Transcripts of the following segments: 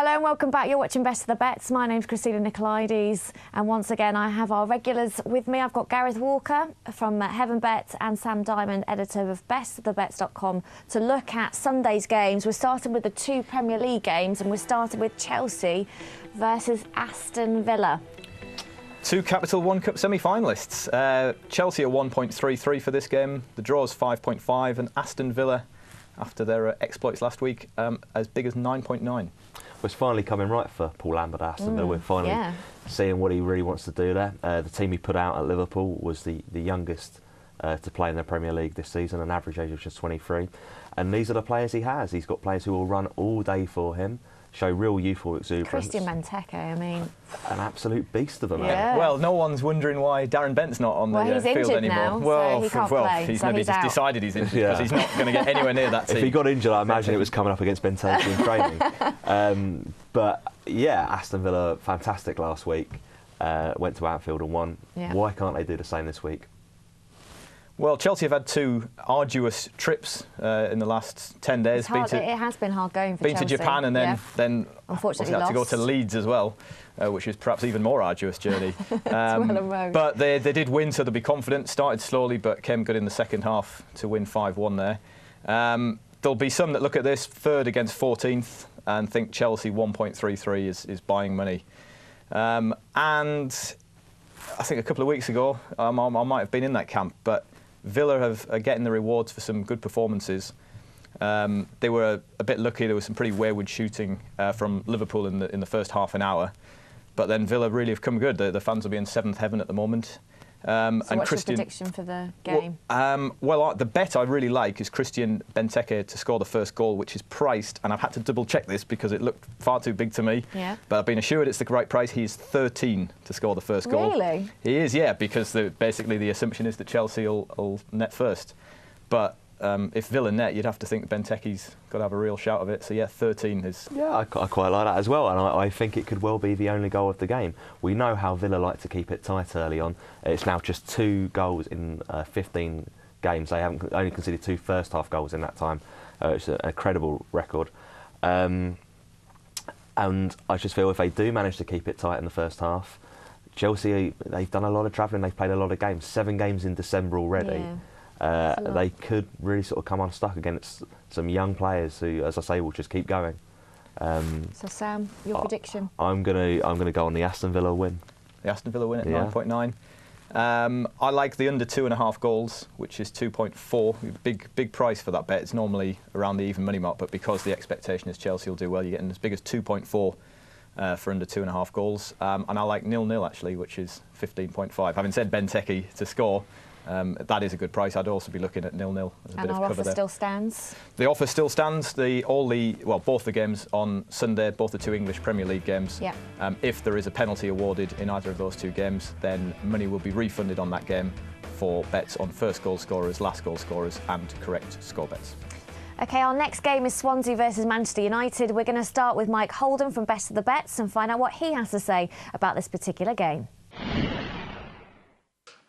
Hello and welcome back. You're watching Best of the Bets. My name's Christina Nicolaides, and once again I have our regulars with me. I've got Gareth Walker from Heaven Bet and Sam Diamond, editor of bestofthebets.com, to look at Sunday's games. We're starting with the two Premier League games, and we're starting with Chelsea versus Aston Villa. Two Capital One Cup semi-finalists. Chelsea are 1.33 for this game. The draw's 5.5, and Aston Villa, after their exploits last week, as big as 9.9. It's finally coming right for Paul Lambert at Aston Villa. We're finally seeing what he really wants to do there. The team he put out at Liverpool was the youngest to play in the Premier League this season, an average age of just 23. And these are the players he has. He's got players who will run all day for him, show real youthful exuberance. Christian Benteke, I mean, an absolute beast of a man. Yeah. Well, no one's wondering why Darren Bent's not on the field anymore. Now, well, so he can't play, he's so maybe he's just out. Decided he's injured because he's not going to get anywhere near that team. If he got injured, I imagine it was coming up against Benteke in training. But yeah, Aston Villa, fantastic last week. Went to Anfield and won. Yeah. Why can't they do the same this week? Well, Chelsea have had two arduous trips in the last 10 days. It has been hard going for Chelsea. Been to Japan and then unfortunately had to go to Leeds as well, which is perhaps even more arduous journey. But they did win, so they'll be confident. Started slowly, but came good in the second half to win 5-1 there. There'll be some that look at this, third against 14th, and think Chelsea 1.33 is buying money. And I think a couple of weeks ago, I might have been in that camp, but Villa are getting the rewards for some good performances. They were a bit lucky. There was some pretty wayward shooting from Liverpool in the first half an hour, but then Villa really have come good. The fans will be in seventh heaven at the moment. So and what's your prediction for the game? Well, the bet I really like is Christian Benteke to score the first goal, which is priced, and I've had to double check this because it looked far too big to me. Yeah. But I've been assured it's the right price. He's 13 to score the first goal. Really? He is, yeah, because basically the assumption is that Chelsea will net first. But if Villa net, you'd have to think Benteke's got to have a real shout of it. So yeah, 13 is... Yeah, I quite like that as well, and I think it could well be the only goal of the game. We know how Villa like to keep it tight early on. It's now just 2 goals in 15 games. They haven't only conceded 2 first-half goals in that time. It's an incredible record. And I just feel if they do manage to keep it tight in the first half, Chelsea, they've done a lot of travelling, they've played a lot of games, 7 games in December already. Yeah. They could really sort of come unstuck against some young players who, as I say, will just keep going. So Sam, your prediction? I'm gonna go on the Aston Villa win. The Aston Villa win at 9.9. I like the under 2.5 goals, which is 2.4. Big price for that bet. It's normally around the even money mark, but because the expectation is Chelsea will do well, you're getting as big as 2.4 for under 2.5 goals. And I like 0-0 actually, which is 15.5. Having said Benteke to score, that is a good price. I'd also be looking at 0-0 as a bit of cover there. And our offer still stands? The offer still stands. Both the games on Sunday, both the 2 English Premier League games. Yeah. If there is a penalty awarded in either of those 2 games, then money will be refunded on that game for bets on first goal scorers, last goal scorers, and correct score bets. OK, our next game is Swansea versus Manchester United. We're going to start with Mike Holden from Best of the Bets and find out what he has to say about this particular game.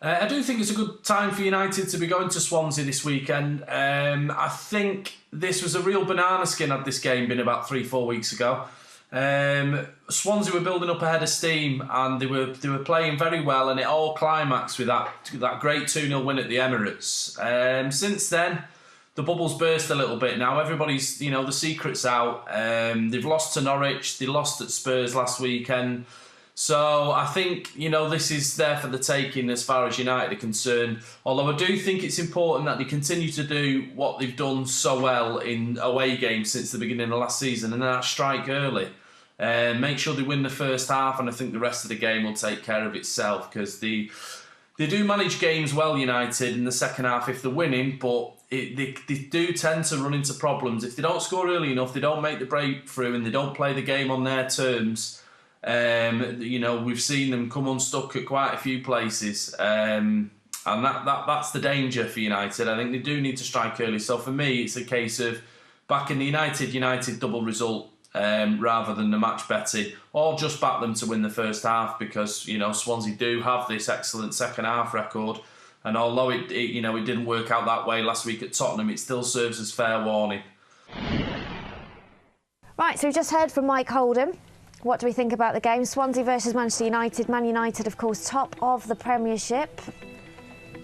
I do think it's a good time for United to be going to Swansea this weekend. I think this was a real banana skin had this game been about 3-4 weeks ago. Swansea were building up a head of steam and they were playing very well, and it all climaxed with that great 2-0 win at the Emirates. Since then, the bubble's burst a little bit now. Everybody's, the secret's out. They've lost to Norwich. They lost at Spurs last weekend. So I think, this is there for the taking as far as United are concerned. Although I do think it's important that they continue to do what they've done so well in away games since the beginning of last season, and that strike early. Make sure they win the first half, and I think the rest of the game will take care of itself, because they do manage games well, United, in the second half if they're winning, but they do tend to run into problems. If they don't score early enough, they don't make the breakthrough, and they don't play the game on their terms. We've seen them come unstuck at quite a few places, and that's the danger for United. I think they do need to strike early. So for me, it's a case of backing the United double result rather than the match betting, or just back them to win the first half, because Swansea do have this excellent second half record, and although it didn't work out that way last week at Tottenham, it still serves as fair warning. Right, so we've just heard from Mike Holden. What do we think about the game? Swansea versus Manchester United. Man United, of course, top of the Premiership.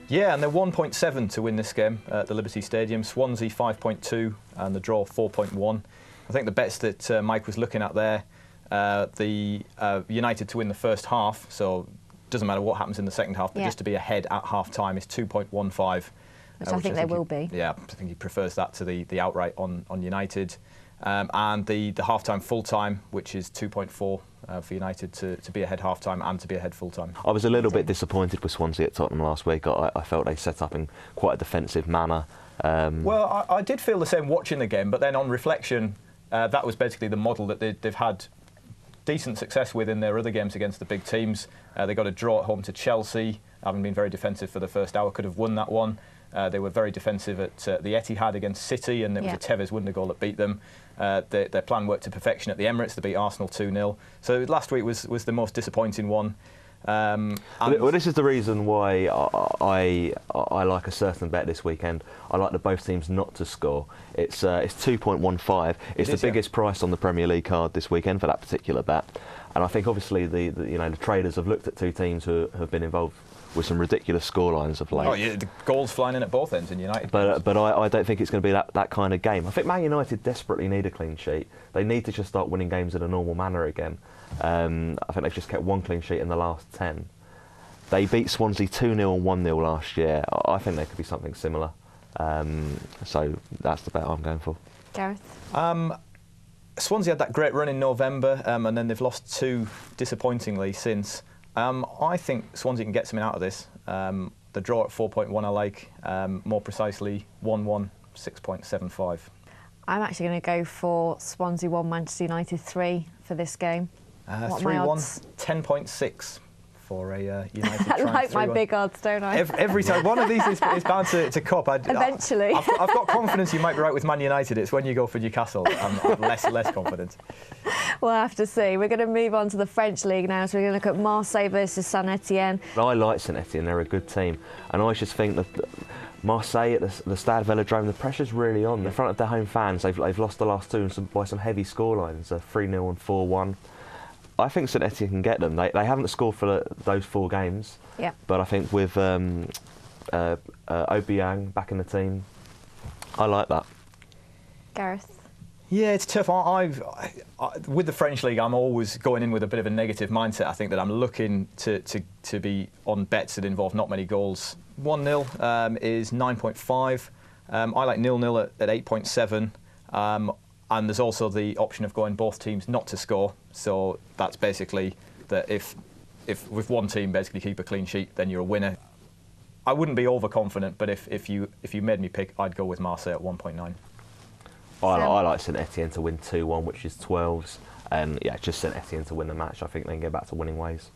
Yeah, and they're 1.7 to win this game at the Liberty Stadium. Swansea 5.2 and the draw 4.1. I think the bets that Mike was looking at there, the United to win the first half, so it doesn't matter what happens in the second half, but just to be ahead at half-time is 2.15. Which I think they will be. Yeah, I think he prefers that to the outright on United. And the half-time full-time, which is 2.4 for United to be ahead half-time and to be ahead full-time. I was a little bit disappointed with Swansea at Tottenham last week. I felt they set up in quite a defensive manner. Well, I did feel the same watching the game, but then on reflection, that was basically the model that they've had decent success with in their other games against the big teams. They got a draw at home to Chelsea, having been very defensive for the first hour, could have won that one. They were very defensive at the Etihad against City, and it was a Tevez wonder goal that beat them. Their plan worked to perfection at the Emirates to beat Arsenal 2-0. So last week was the most disappointing one. Well, this is the reason why I like a certain bet this weekend. I like the both teams not to score. It's 2.15. It's the biggest price on the Premier League card this weekend for that particular bet. And I think obviously the traders have looked at two teams who have been involved with some ridiculous scorelines of late. Oh yeah, the goals flying in at both ends in United. But I don't think it's going to be that kind of game. I think Man United desperately need a clean sheet. They need to just start winning games in a normal manner again. I think they've just kept one clean sheet in the last 10. They beat Swansea 2-0 and 1-0 last year. I think there could be something similar. So that's the bet I'm going for. Gareth? Swansea had that great run in November, and then they've lost two disappointingly since. I think Swansea can get something out of this. The draw at 4.1 I like. More precisely, 1-1, 6.75. I'm actually going to go for Swansea 1, Manchester United 3 for this game. 3-1, 10.6 for a United. I like my big odds, don't I? Every time. One of these is bound to cop. Eventually. I've got confidence you might be right with Man United. It's when you go for Newcastle, I'm less confident. We'll have to see. We're going to move on to the French league now. So we're going to look at Marseille versus Saint-Etienne. I like Saint-Etienne. They're a good team. And I just think that Marseille at the Stade Velodrome, the pressure's really on. In front of their home fans, they've lost the last two by some heavy scorelines, 3-0 and 4-1. I think Saint-Etienne can get them. They haven't scored for those 4 games. Yeah. But I think with Aubameyang back in the team, I like that. Gareth? Yeah, it's tough. With the French league, I'm always going in with a bit of a negative mindset. I think that I'm looking to be on bets that involve not many goals. 1-0 is 9.5. I like 0-0 at 8.7. And there's also the option of going both teams not to score. So that's basically that if with one team basically keep a clean sheet, then you're a winner. I wouldn't be overconfident, but if you made me pick, I'd go with Marseille at 1.9. I like Saint-Etienne to win 2-1, which is 12s. And yeah, just Saint-Etienne to win the match. I think they can get back to winning ways.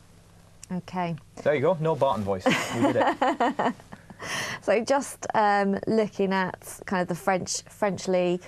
OK. There you go. No Barton voice. We did it. So just looking at kind of the French league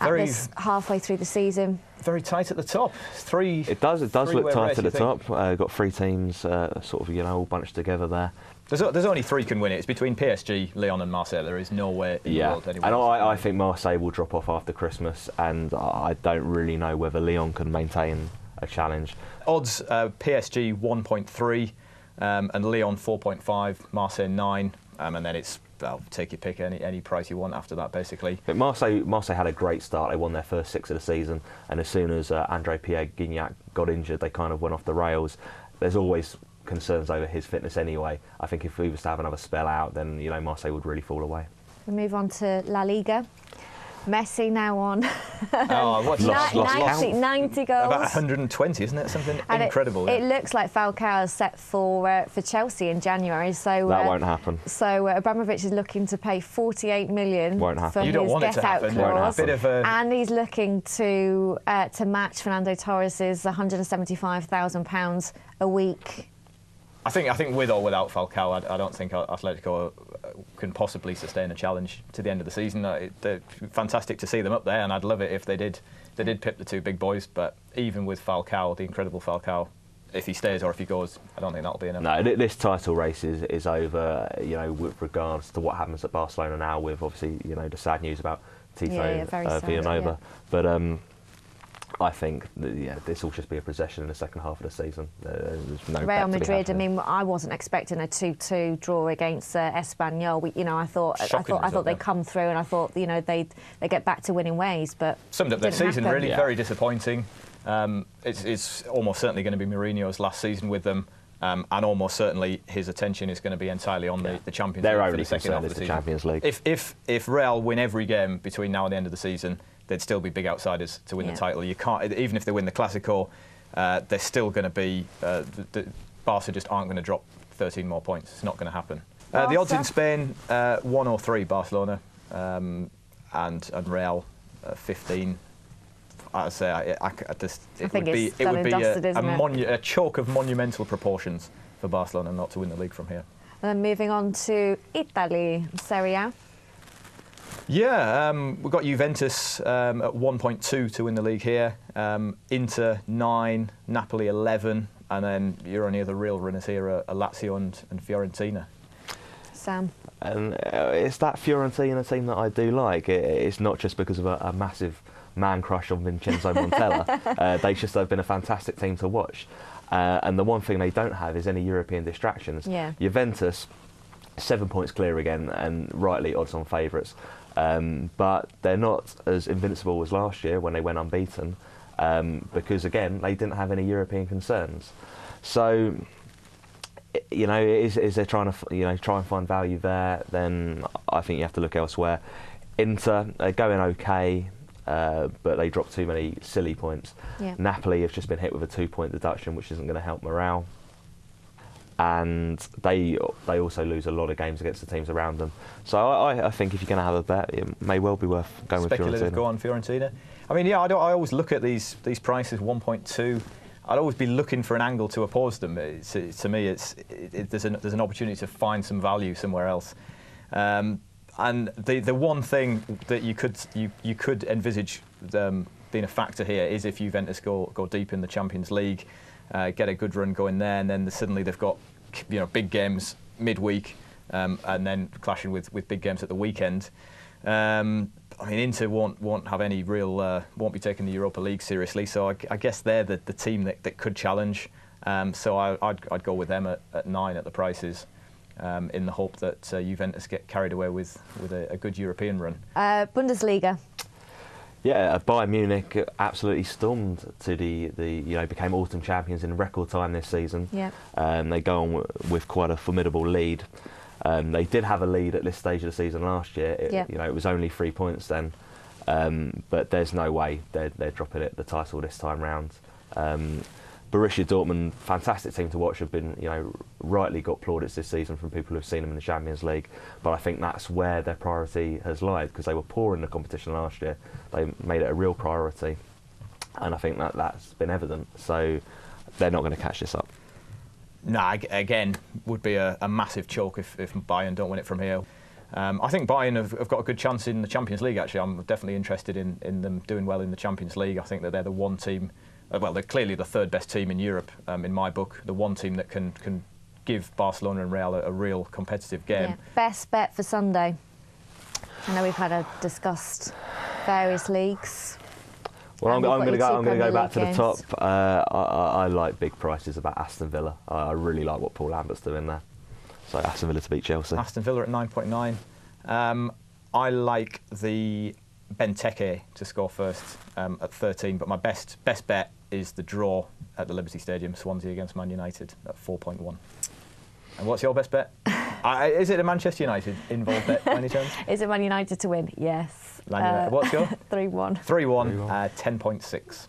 at this halfway through the season. Very tight at the top. It does look tight at the top. Got 3 teams sort of all bunched together there. There's only 3 can win it. It's between PSG, Lyon and Marseille. There is nowhere in the world anyone. And I think Marseille will drop off after Christmas, and I don't really know whether Lyon can maintain a challenge. Odds, PSG 1.3 and Lyon 4.5, Marseille 9, and then it's take your pick, any price you want after that, basically. But Marseille had a great start. They won their first 6 of the season, and as soon as André Pierre Gignac got injured, they kind of went off the rails. There's always concerns over his fitness anyway. I think if he was to have another spell out, then Marseille would really fall away. We move on to La Liga. Messi now on 90 goals. About 120, isn't it? Something and incredible. It looks like Falcao is set for Chelsea in January. So that won't happen. So Abramovich is looking to pay 48 million for his get-out clause, and he's looking to match Fernando Torres's £175,000 a week. I think with or without Falcao, I don't think Atletico can possibly sustain a challenge to the end of the season. They're fantastic to see them up there, and I'd love it if they did pip the 2 big boys. But even with Falcao, the incredible Falcao, if he stays or if he goes, I don't think that'll be enough. No, this title race is over. With regards to what happens at Barcelona now, with obviously the sad news about Tito Villanova. Yeah. But I think this will just be a possession in the second half of the season. There's no Real Madrid. I mean, I wasn't expecting a 2-2 draw against Espanyol. I thought they'd come through, and I thought they get back to winning ways, but summed up their season happen. really very disappointing. It's almost certainly going to be Mourinho's last season with them. And almost certainly his attention is going to be entirely on the Champions League for the second half of the season. Champions League. If Real win every game between now and the end of the season, they'd still be big outsiders to win the title. You can't, even if they win the Clásico, they're still going to be. Barca just aren't going to drop 13 more points. It's not going to happen. The odds in Spain 1-3 Barcelona, and Real 15. I say it would be a chalk of monumental proportions for Barcelona not to win the league from here. And then moving on to Italy, Serie A. Yeah, we've got Juventus at 1.2 to win the league here. Inter 9, Napoli 11, and then your only other real runners here are Lazio and Fiorentina. Sam. And it's that Fiorentina team that I do like. It's not just because of a massive man crush on Vincenzo Montella. They've been a fantastic team to watch. And the one thing they don't have is any European distractions. Yeah. Juventus, 7 points clear again, and rightly odds-on favourites. But they're not as invincible as last year when they went unbeaten, because again they didn't have any European concerns. So, is they're trying to try and find value there? Then I think you have to look elsewhere. Inter, they're going okay. But they dropped too many silly points. Yeah. Napoli have just been hit with a 2-point deduction, which isn't going to help morale. And they also lose a lot of games against the teams around them. So I think if you're going to have a bet, it may well be worth going with Fiorentina. Speculative, go on Fiorentina. I mean, I always look at these prices, 1.2. I'd always be looking for an angle to oppose them. To me, there's an opportunity to find some value somewhere else. And the one thing that you could envisage being a factor here is if Juventus go deep in the Champions League, get a good run going there, and then suddenly they've got big games midweek, and then clashing with big games at the weekend. I mean, Inter won't have any real won't be taking the Europa League seriously, so I guess they're the team that could challenge. So I'd go with them at 9 at the prices. In the hope that Juventus get carried away with a good European run. Bundesliga. Yeah, Bayern Munich absolutely stormed to became autumn champions in record time this season. Yeah. They go on with quite a formidable lead. They did have a lead at this stage of the season last year. It was only 3 points then, but there's no way they're dropping the title this time round. Borussia Dortmund, fantastic team to watch, have been, rightly got plaudits this season from people who've seen them in the Champions League. But I think that's where their priority has lied, because they were poor in the competition last year. They made it a real priority, and I think that's been evident. So they're not going to catch this up. No, again, would be a massive choke if Bayern don't win it from here. I think Bayern have got a good chance in the Champions League, actually. I'm definitely interested in them doing well in the Champions League. I think that they're the one team. Well, they're clearly the third best team in Europe, in my book. The one team that can give Barcelona and Real a real competitive game. Yeah. Best bet for Sunday. I know we've discussed various leagues. Well, I'm going to go back to the top. I like big prices about Aston Villa. I really like what Paul Lambert's doing there. So Aston Villa to beat Chelsea. Aston Villa at 9.9. I like the Benteke to score first at 13, but my best bet is the draw at the Liberty Stadium, Swansea against Man United at 4.1. And what's your best bet? Is it a Manchester United involved bet by any chance? Is it Man United to win? Yes. Man United. What's your? 3-1. 3-1, 10.6.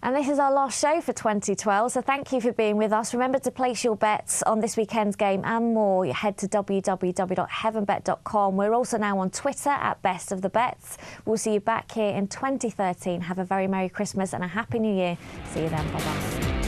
And this is our last show for 2012, so thank you for being with us. Remember to place your bets on this weekend's game and more. Head to www.heavenbet.com. We're also now on Twitter at Best of the Bets. We'll see you back here in 2013. Have a very Merry Christmas and a Happy New Year. See you then. Bye-bye.